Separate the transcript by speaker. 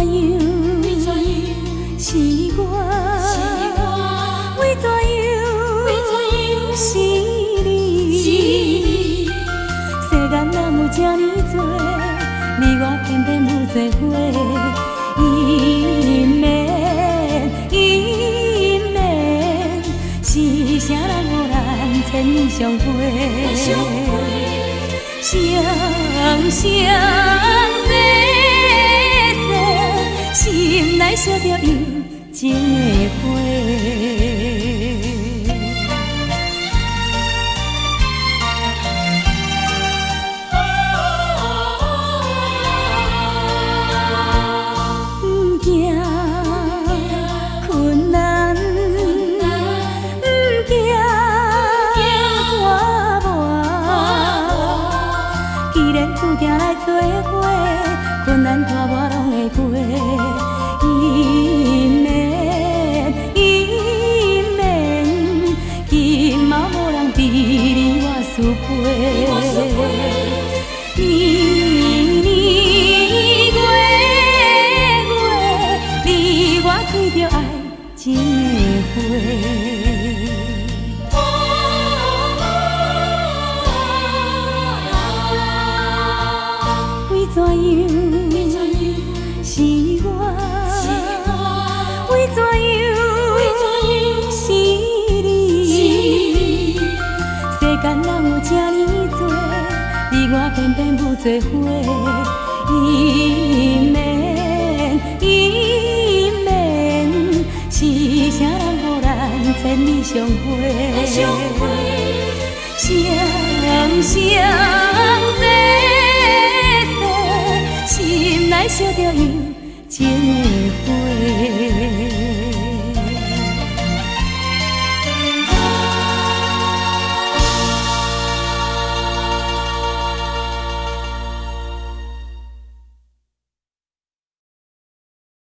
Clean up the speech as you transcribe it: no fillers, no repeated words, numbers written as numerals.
Speaker 1: 样？是我？为怎样？是你？世间人有这呢多，你我偏偏有做伙。因免，是啥人予咱千里相会？双双细细，心内烧着有情的花。行来做伙，困难拖磨拢会过。因免，今嘛无人比你我输陪。年月，你我开着爱情的花。怎样？是我？为怎样？是你？世间人有这呢多，你我偏偏有做伙。因免，是啥人予咱千里相会？双双心内烧着有情的花。